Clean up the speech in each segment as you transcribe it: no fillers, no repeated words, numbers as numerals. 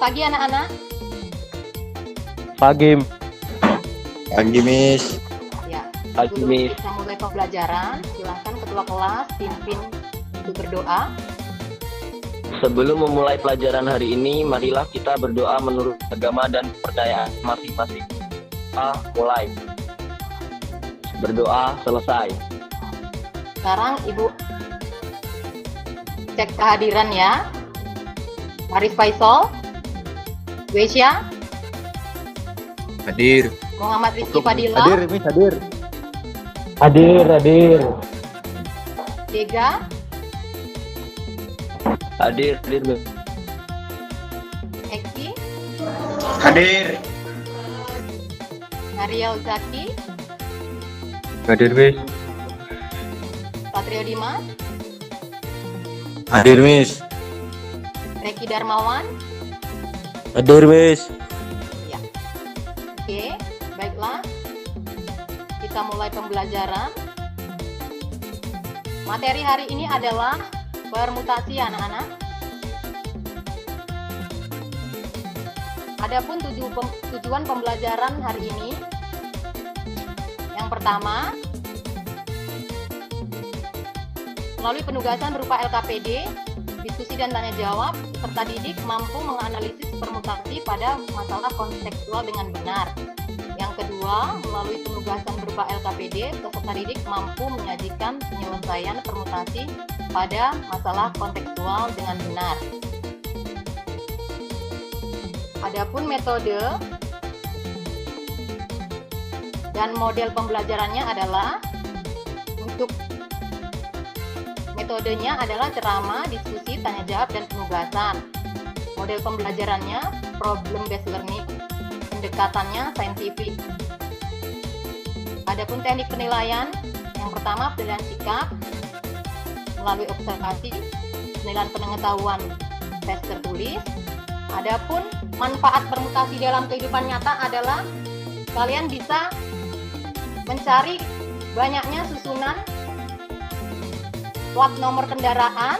pagi anak-anak. Pagi. Pagi, Miss. Ya, Pagi, sebelum Miss. kita mulai pembelajaran, silakan ketua kelas pimpin untuk berdoa. Sebelum memulai pelajaran hari ini, marilah kita berdoa menurut agama dan kepercayaan masing-masing. Mulai. Berdoa selesai. Sekarang Ibu cek kehadiran ya. Arif Faisal, Wesya, Hadir. Muhammad Rizky Fadila, Hadir, Miss, hadir. Hadir. Dega, Hadir. Eki, Hadir. Nariel Zaki, Hadir, Miss. Patrio Dimas, Hadir, Miss. Reki Darmawan. Hadir, Miss. Ya. Oke, baiklah. Kita mulai pembelajaran. Materi hari ini adalah permutasi anak-anak. Adapun tujuan pembelajaran hari ini, yang pertama, melalui penugasan berupa LKPD, diskusi dan tanya jawab, peserta didik mampu menganalisis permutasi pada masalah kontekstual dengan benar. Yang kedua, melalui penugasan berupa LKPD, peserta didik mampu menyajikan penyelesaian permutasi pada masalah kontekstual dengan benar. Adapun metode dan model pembelajarannya adalah untuk metodenya adalah ceramah, diskusi, tanya jawab, dan penugasan. Model pembelajarannya problem based learning, pendekatannya saintifik. Adapun teknik penilaian, yang pertama penilaian sikap melalui observasi, penilaian pengetahuan tes tertulis. Adapun manfaat permutasi dalam kehidupan nyata adalah kalian bisa mencari banyaknya susunan plat nomor kendaraan.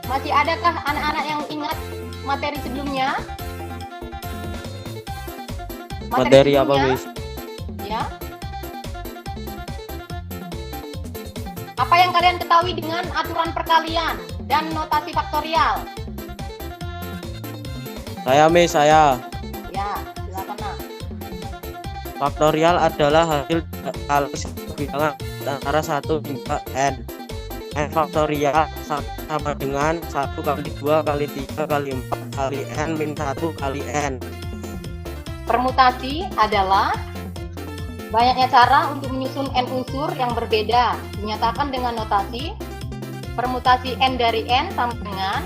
Masih adakah anak-anak yang ingat materi sebelumnya? Materi apa, Miss? Ya. Apa yang kalian ketahui dengan aturan perkalian dan notasi faktorial? Saya. Ya, silakan Nak. Faktorial adalah hasil kali bilangan antara 1 hingga n. N faktorial sama dengan 1 kali 2 kali 3 kali 4 kali n min 1 kali n. Permutasi adalah banyaknya cara untuk menyusun n unsur yang berbeda, dinyatakan dengan notasi permutasi n dari n sama dengan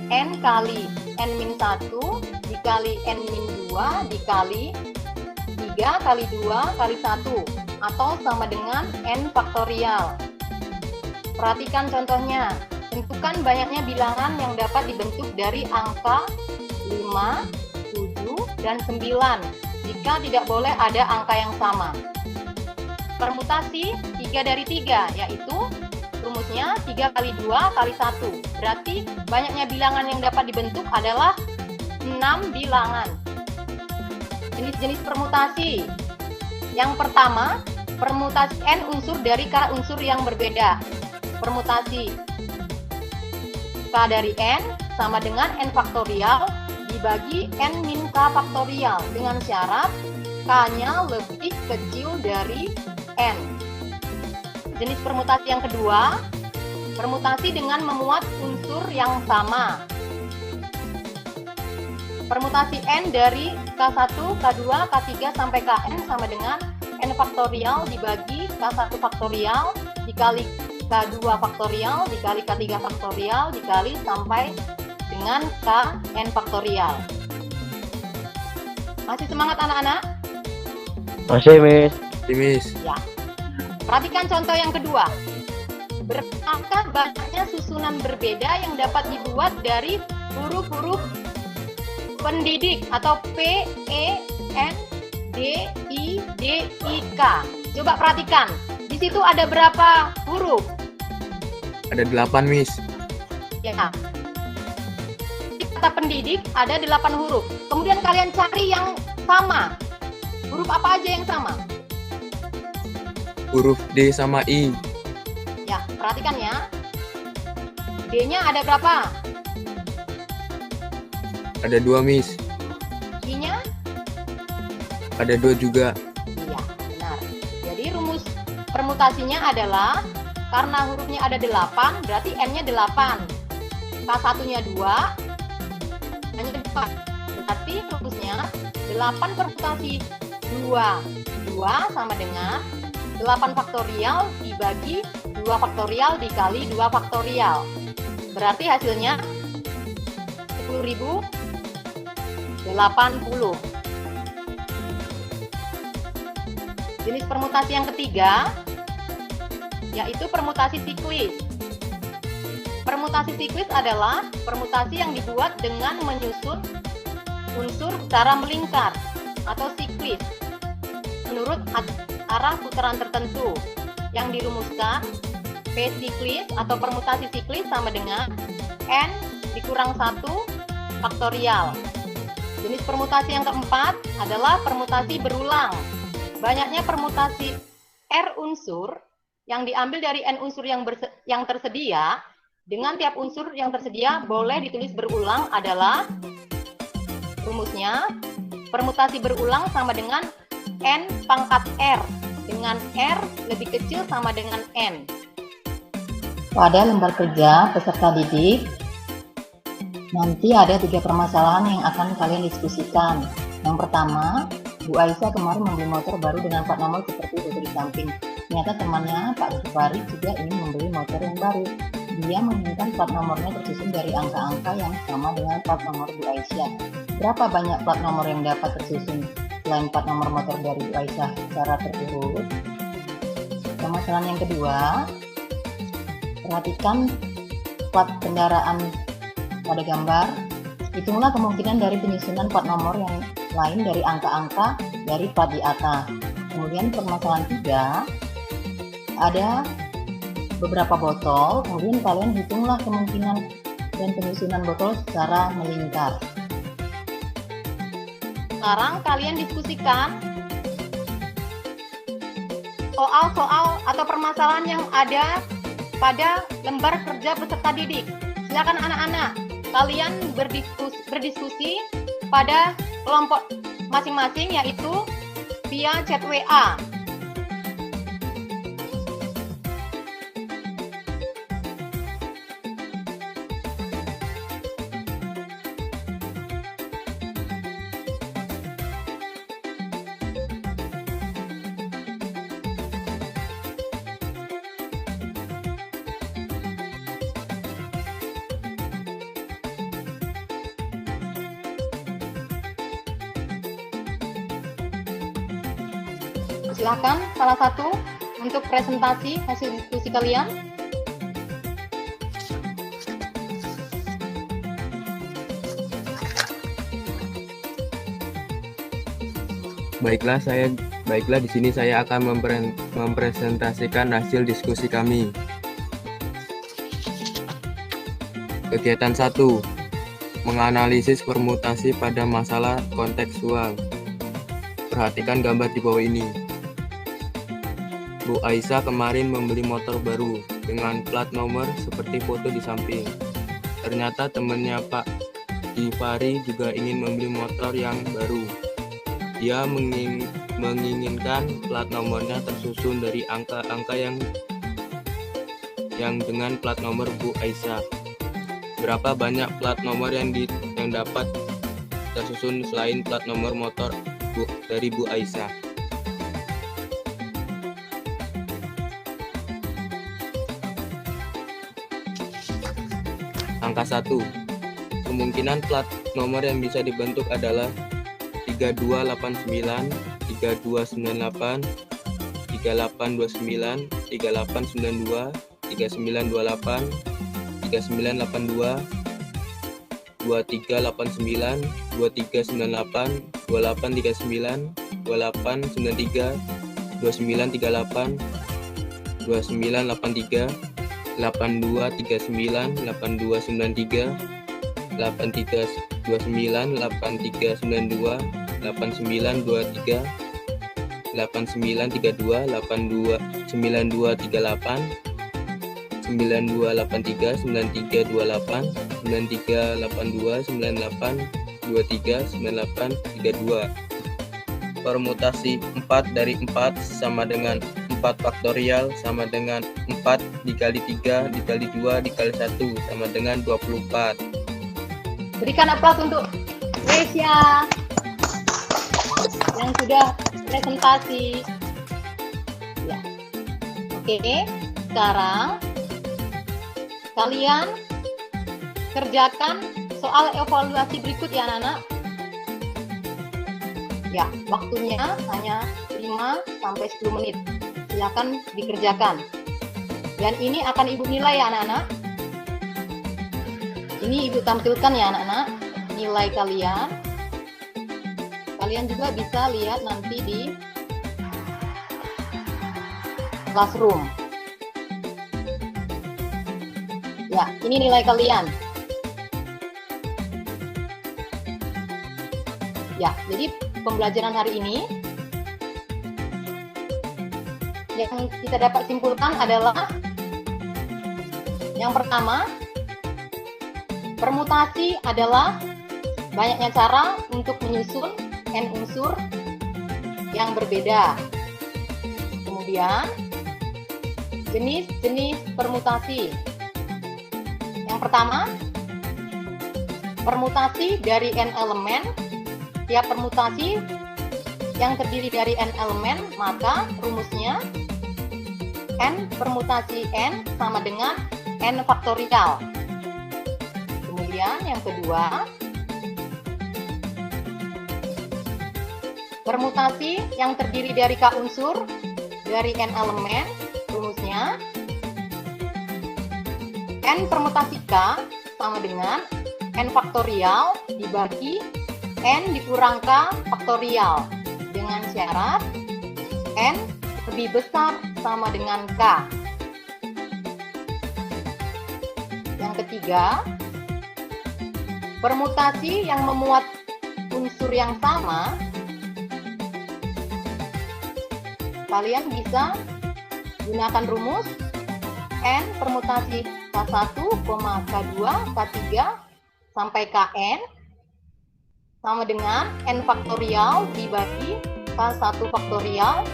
n kali n min 1 dikali n min 2 dikali 3 kali 2 kali 1 atau sama dengan n faktorial. Perhatikan contohnya. Tentukan banyaknya bilangan yang dapat dibentuk dari angka 5, 7, dan 9 jika tidak boleh ada angka yang sama. Permutasi 3 dari 3, yaitu rumusnya 3 kali 2 kali 1. Berarti banyaknya bilangan yang dapat dibentuk adalah 6 bilangan. Jenis-jenis permutasi. Yang pertama, permutasi n unsur dari k unsur yang berbeda. Permutasi k dari n sama dengan n faktorial dibagi n min k faktorial dengan syarat k-nya lebih kecil dari n. Jenis permutasi yang kedua, permutasi dengan memuat unsur yang sama. Permutasi n dari K1, K2, K3 sampai Kn sama dengan n faktorial dibagi K1 faktorial dikali K2 faktorial dikali K3 faktorial dikali sampai dengan Kn faktorial. Masih semangat anak-anak? Masih, Miss. Miss. Ya. Perhatikan contoh yang kedua. Berapakah banyaknya susunan berbeda yang dapat dibuat dari huruf-huruf pendidik atau P, E, N, D, I, D, I, K. Coba perhatikan. Di situ ada berapa huruf? Ada 8, Miss. Ya. Kita kata pendidik ada 8 huruf. Kemudian kalian cari yang sama. Huruf apa aja yang sama? Huruf D sama I. Ya, perhatikan ya. D-nya ada berapa? Ada 2, Miss. I-nya? Ada 2 juga. Iya, benar. Jadi rumus permutasinya adalah karena hurufnya ada 8, berarti N-nya 8. K1-nya 2, N-nya 4. Berarti rumusnya 8 permutasi 2 sama dengan 8 faktorial dibagi 2 faktorial dikali 2 faktorial. Berarti hasilnya 10.080. Jenis permutasi yang ketiga yaitu permutasi siklis. Permutasi siklis adalah permutasi yang dibuat dengan menyusun unsur secara melingkar atau siklis menurut arah putaran tertentu yang dirumuskan. P siklis atau permutasi siklis sama dengan N dikurang 1 faktorial. Jenis permutasi yang keempat adalah permutasi berulang. Banyaknya permutasi R unsur yang diambil dari N unsur yang tersedia dengan tiap unsur yang tersedia boleh ditulis berulang adalah rumusnya permutasi berulang sama dengan N pangkat R dengan R lebih kecil sama dengan N. Pada lembar kerja peserta didik, nanti ada 3 permasalahan yang akan kalian diskusikan. Yang pertama, Bu Aisyah kemarin membeli motor baru dengan plat nomor seperti foto di samping. Ternyata temannya Pak Jufari juga ingin membeli motor yang baru. Dia menginginkan plat nomornya tersusun dari angka-angka yang sama dengan plat nomor Bu Aisyah. Berapa banyak plat nomor yang dapat tersusun selain plat nomor motor dari Bu Aisyah secara terurut? Permasalahan yang kedua, perhatikan plat kendaraan pada gambar. Hitunglah kemungkinan dari penyusunan plat nomor yang lain dari angka-angka dari plat di atas. Kemudian permasalahan 3, ada beberapa botol, kemudian kalian hitunglah kemungkinan dan penyusunan botol secara melingkar. Sekarang kalian diskusikan soal-soal atau permasalahan yang ada pada lembar kerja peserta didik. Silakan anak-anak, kalian berdiskusi pada kelompok masing-masing yaitu via chat WA. Silakan salah satu untuk presentasi hasil diskusi kalian. Baiklah di sini saya akan mempresentasikan hasil diskusi kami. Kegiatan 1. Menganalisis permutasi pada masalah kontekstual. Perhatikan gambar di bawah ini. Bu Aisyah kemarin membeli motor baru dengan plat nomor seperti foto di samping. Ternyata temannya Pak Jufari juga ingin membeli motor yang baru. Dia menginginkan plat nomornya tersusun dari angka-angka yang dengan plat nomor Bu Aisyah. Berapa banyak plat nomor yang dapat tersusun selain plat nomor motor dari Bu Aisyah? Angka 1. Kemungkinan plat nomor yang bisa dibentuk adalah 3289, 3298, 3829, 3892, 3928, 3982, 2389, 2398, 2839, 2893, 2938, 2983, 8239, 8293, 8329, 8392, 8923, 8932, 9238, 9283, 9328, 9382, 9823, 9832. Permutasi 4 dari 4 sama dengan 4 faktorial sama dengan 4 dikali 3 dikali 2 dikali 1 sama dengan 24. Berikan aplaus untuk Gracia yang sudah presentasi. Ya. Oke, sekarang kalian kerjakan soal evaluasi berikut ya anak-anak. Ya, waktunya hanya 5 sampai 10 menit. Silakan dikerjakan. Dan ini akan Ibu nilai ya anak-anak. Ini Ibu tampilkan ya anak-anak, nilai kalian. Kalian juga bisa lihat nanti di classroom. Ya, ini nilai kalian. Ya, jadi pembelajaran hari ini yang kita dapat simpulkan adalah yang pertama, permutasi adalah banyaknya cara untuk menyusun n unsur yang berbeda. Kemudian, jenis-jenis permutasi. Yang pertama, permutasi dari n elemen. Tiap permutasi yang terdiri dari n elemen, maka rumusnya n permutasi n sama dengan n faktorial. Kemudian yang kedua, permutasi yang terdiri dari k unsur dari n elemen, rumusnya n permutasi k sama dengan n faktorial dibagi n dikurang k faktorial dengan syarat n lebih besar sama dengan k. Yang ketiga, permutasi yang memuat unsur yang sama, kalian bisa gunakan rumus n permutasi K1, K2, K3 sampai Kn sama dengan n faktorial dibagi K1 faktorial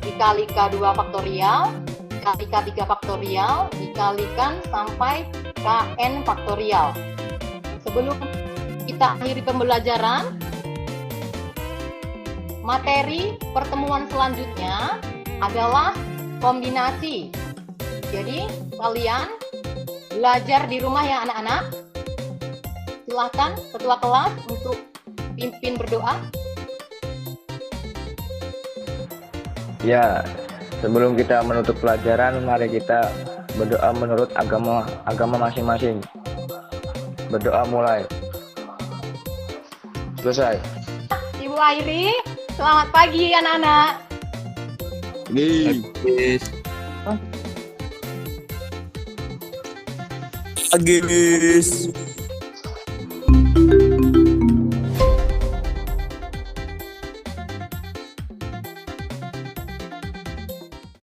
dikali K2 faktorial dikali K3 faktorial dikalikan sampai Kn faktorial. Sebelum kita akhiri pembelajaran, materi pertemuan selanjutnya adalah kombinasi. Jadi kalian belajar di rumah ya anak-anak. Silahkan ketua kelas untuk pimpin berdoa. Ya, sebelum kita menutup pelajaran, mari kita berdoa menurut agama masing-masing. Berdoa mulai. Selesai. Ibu Airi, selamat pagi anak-anak. Agis.